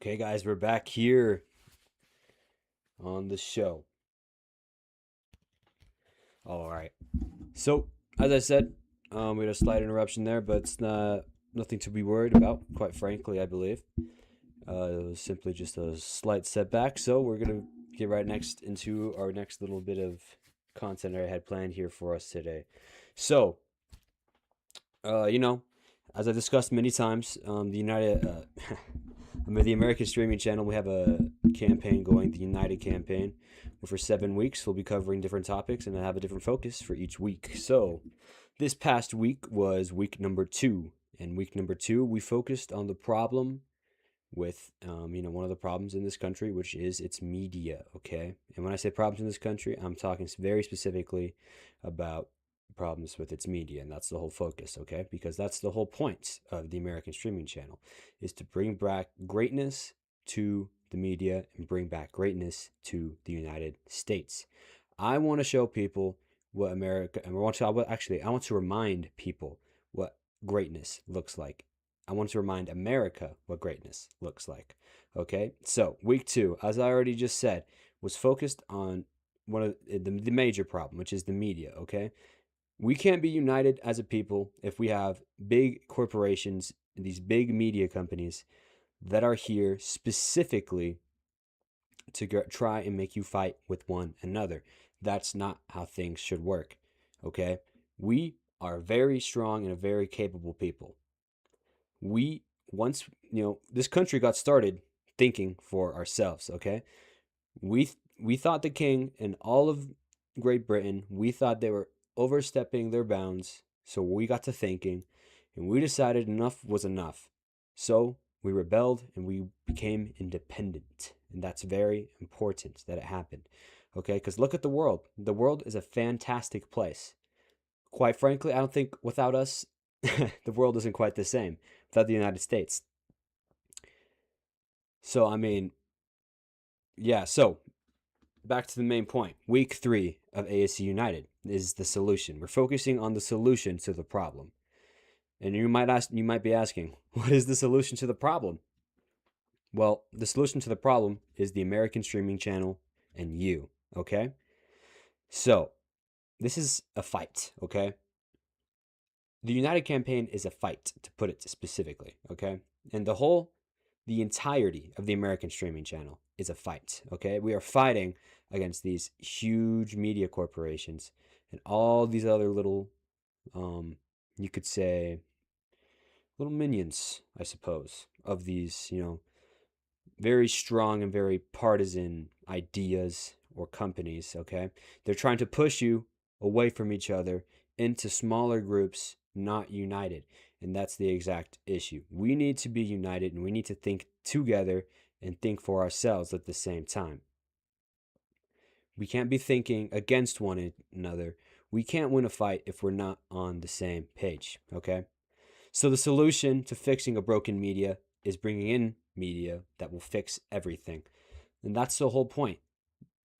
Okay, guys, we're back here on the show. All right. So, as I said, we had a slight interruption there, but it's nothing to be worried about. Quite frankly, I believe it was simply just a slight setback. So we're gonna get right next into our next little bit of content I had planned here for us today. So, uh, you know, as I discussed many times, the American streaming channel, we have a campaign going, the United campaign. For 7 weeks, we'll be covering different topics and I have a different focus for each week. So, this past week was week number 2. And week number 2, we focused on the problem with, one of the problems in this country, which is its media, okay? And when I say problems in this country, I'm talking very specifically about problems with its media, and that's the whole focus, okay? Because that's the whole point of the American streaming channel, is to bring back greatness to the media and bring back greatness to the United States. I want to show people what America, and I want to remind people what greatness looks like. I want to remind America what greatness looks like. Okay, so week 2, as I already just said, was focused on one of the major problem, which is the media. Okay, we can't be united as a people if we have big corporations, these big media companies that are here specifically to try and make you fight with one another. That's not how things should work. Okay, we are very strong and a very capable people. We once this country got started thinking for ourselves. Okay, we thought the king and all of Great Britain, we thought they were overstepping their bounds, so we got to thinking and we decided enough was enough. So we rebelled and we became independent, and that's very important that it happened. Okay, because look at the world is a fantastic place. Quite frankly, I don't think without us the world isn't quite the same without the United States. So, I mean, yeah, so back to the main point. Week 3 of ASC United is the solution. We're focusing on the solution to the problem. And you might be asking, what is the solution to the problem? Well, the solution to the problem is the American streaming channel and you, okay? So, this is a fight, okay? The United campaign is a fight, to put it specifically, okay? And the entirety of the American streaming channel is a fight, okay? We are fighting against these huge media corporations and all these other little, you could say, little minions, I suppose, of these, very strong and very partisan ideas or companies, okay? They're trying to push you away from each other into smaller groups, not united. And that's the exact issue. We need to be united and we need to think together and think for ourselves at the same time. We can't be thinking against one another. We can't win a fight if we're not on the same page, okay? So the solution to fixing a broken media is bringing in media that will fix everything. And that's the whole point.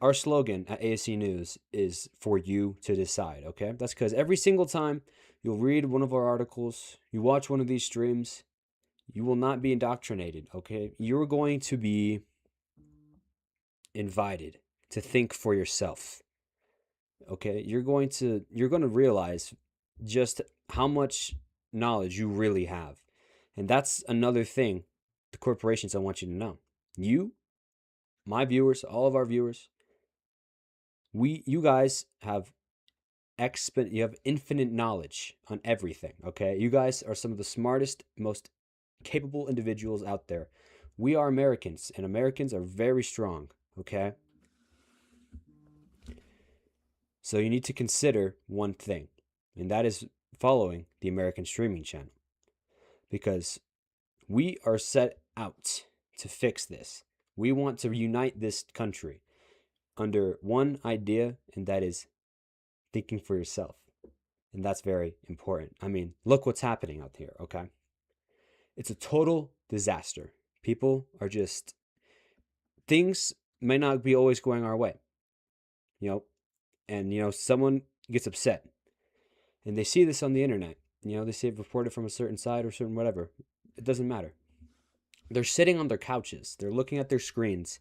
Our slogan at ASC News is for you to decide, okay? That's because every single time you'll read one of our articles, you watch one of these streams, you will not be indoctrinated, okay? You're going to be invited to think for yourself. Okay? You're going to realize just how much knowledge you really have. And that's another thing the corporations I want you to know. You, my viewers, all of our viewers, you guys have you have infinite knowledge on everything, okay? You guys are some of the smartest, most capable individuals out there. We are Americans, and Americans are very strong, okay? So you need to consider one thing, and that is following the American streaming channel. Because we are set out to fix this. We want to unite this country under one idea, and that is thinking for yourself. And that's very important. I mean, look what's happening out here, okay? It's a total disaster. People are just, things may not be always going our way, and, someone gets upset and they see this on the internet. They see it reported from a certain side or certain whatever. It doesn't matter. They're sitting on their couches. They're looking at their screens,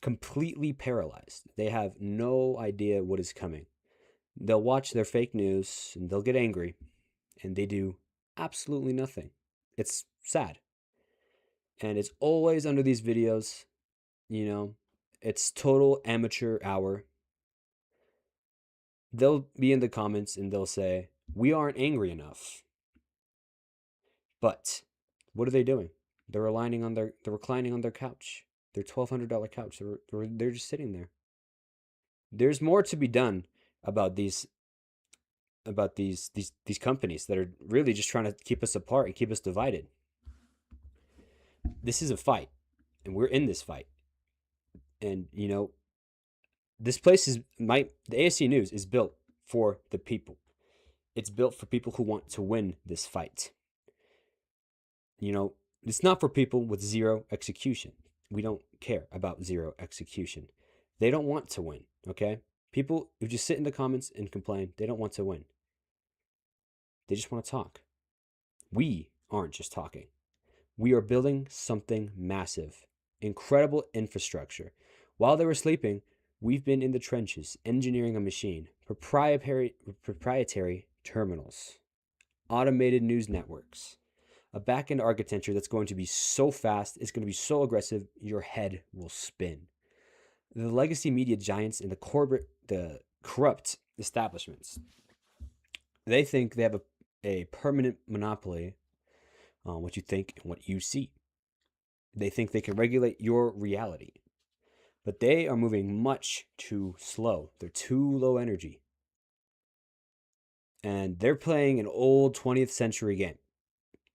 completely paralyzed. They have no idea what is coming. They'll watch their fake news and they'll get angry, and they do absolutely nothing. It's sad. And it's always under these videos, you know, it's total amateur hour. They'll be in the comments and they'll say, "We aren't angry enough." But what are they doing? They're reclining on their couch. Their $1,200 couch. They're just sitting there. There's more to be done about these companies that are really just trying to keep us apart and keep us divided. This is a fight, and we're in this fight. And this place the ASC News is built for the people. It's built for people who want to win this fight. It's not for people with zero execution. We don't care about zero execution. They don't want to win, okay? People who just sit in the comments and complain, they don't want to win. They just want to talk. We aren't just talking. We are building something massive, incredible infrastructure. While they were sleeping, we've been in the trenches, engineering a machine, proprietary terminals, automated news networks, a back-end architecture that's going to be so fast, it's going to be so aggressive, your head will spin. The legacy media giants and the corrupt establishments, they think they have a permanent monopoly on what you think and what you see. They think they can regulate your reality. But they are moving much too slow. They're too low energy. And they're playing an old 20th century game.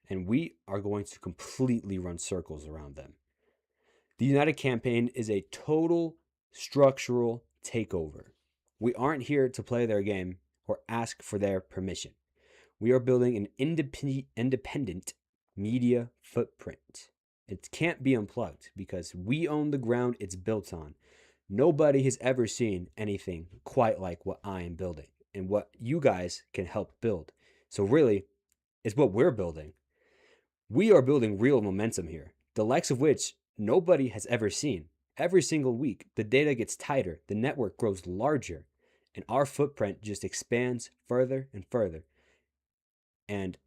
And we are going to completely run circles around them. The United Campaign is a total structural takeover. We aren't here to play their game or ask for their permission. We are building an independent media footprint. It can't be unplugged because we own the ground it's built on. Nobody has ever seen anything quite like what I am building and what you guys can help build. So really, it's what we're building. We are building real momentum here, the likes of which nobody has ever seen. Every single week, the data gets tighter, the network grows larger, and our footprint just expands further and further. And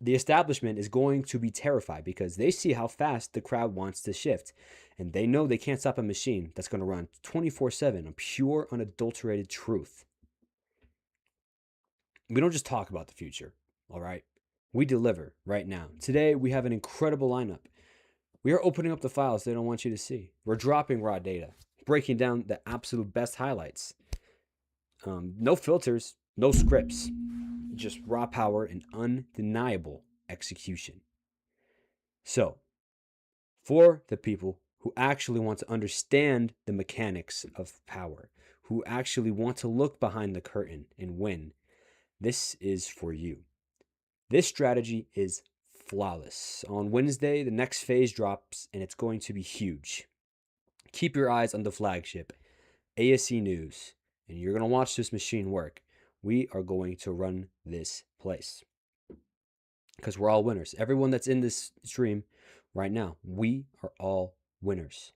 the establishment is going to be terrified because they see how fast the crowd wants to shift. And they know they can't stop a machine that's going to run 24/7 on pure, unadulterated truth. We don't just talk about the future, all right? We deliver right now. Today, we have an incredible lineup. We are opening up the files they don't want you to see. We're dropping raw data, breaking down the absolute best highlights. No filters, no scripts, just raw power and undeniable execution. So, for the people who actually want to understand the mechanics of power, who actually want to look behind the curtain and win, this is for you. This strategy is flawless. On Wednesday, the next phase drops, and it's going to be huge. Keep your eyes on the flagship, ASC News, and you're going to watch this machine work. We are going to run this place because we're all winners. Everyone that's in this stream right now, we are all winners.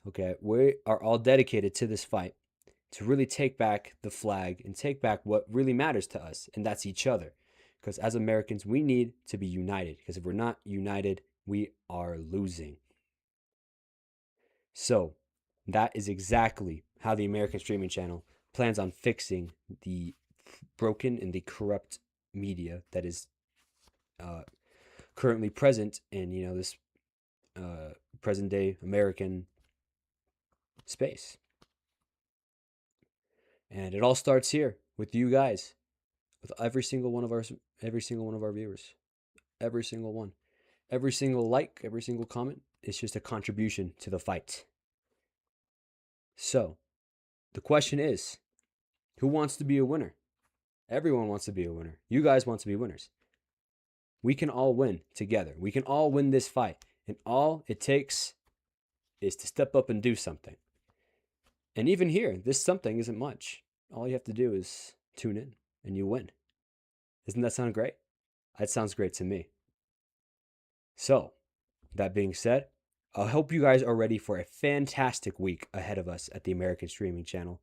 Okay, we are all dedicated to this fight to really take back the flag and take back what really matters to us, and that's each other. Because as Americans, we need to be united, because if we're not united, we are losing. So that is exactly how the American Streaming Channel plans on fixing the broken and the corrupt media that is currently present in this present day American space. And it all starts here with you guys, with every single one of our viewers, every single one, every single like, every single comment. It's just a contribution to the fight. So the question is, who wants to be a winner? Everyone wants to be a winner. You guys want to be winners. We can all win together. We can all win this fight. And all it takes is to step up and do something. And even here, this something isn't much. All you have to do is tune in and you win. Doesn't that sound great? That sounds great to me. So, that being said, I hope you guys are ready for a fantastic week ahead of us at the American Streaming Channel.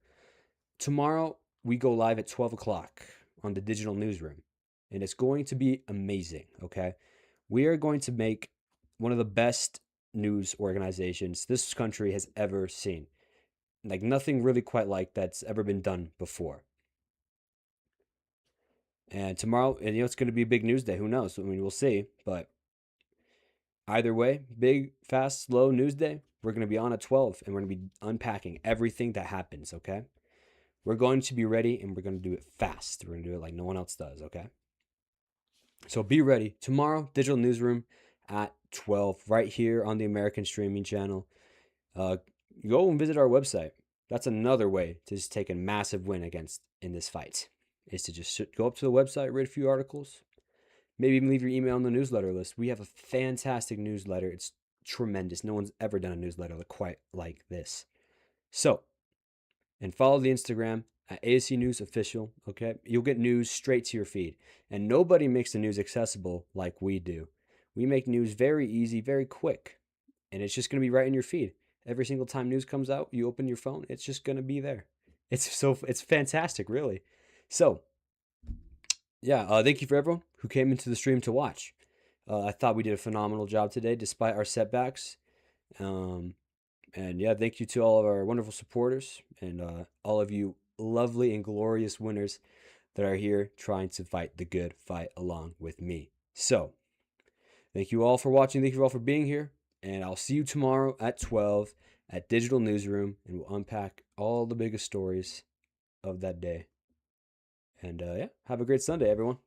Tomorrow, we go live at 12 o'clock on the digital newsroom, and it's going to be amazing, okay? We are going to make one of the best news organizations this country has ever seen. Like nothing really quite like that's ever been done before. And tomorrow, and it's going to be a big news day. Who knows? I mean, we'll see. But either way, big, fast, slow news day. We're going to be on at 12 and we're going to be unpacking everything that happens, okay? We're going to be ready and we're going to do it fast. We're going to do it like no one else does, okay? So be ready. Tomorrow, Digital Newsroom at 12, right here on the American Streaming Channel. Go and visit our website. That's another way to just take a massive win against in this fight, is to just go up to the website, read a few articles, maybe even leave your email on the newsletter list. We have a fantastic newsletter. It's tremendous. No one's ever done a newsletter quite like this. So, and follow the Instagram at ASC News Official, okay? You'll get news straight to your feed. And nobody makes the news accessible like we do. We make news very easy, very quick. And it's just going to be right in your feed. Every single time news comes out, you open your phone, it's just going to be there. It's fantastic, really. So, yeah, thank you for everyone who came into the stream to watch. I thought we did a phenomenal job today, despite our setbacks. And yeah, thank you to all of our wonderful supporters and all of you lovely and glorious winners that are here trying to fight the good fight along with me. So, thank you all for watching. Thank you all for being here. And I'll see you tomorrow at 12 at Digital Newsroom, and we'll unpack all the biggest stories of that day. And yeah, have a great Sunday, everyone.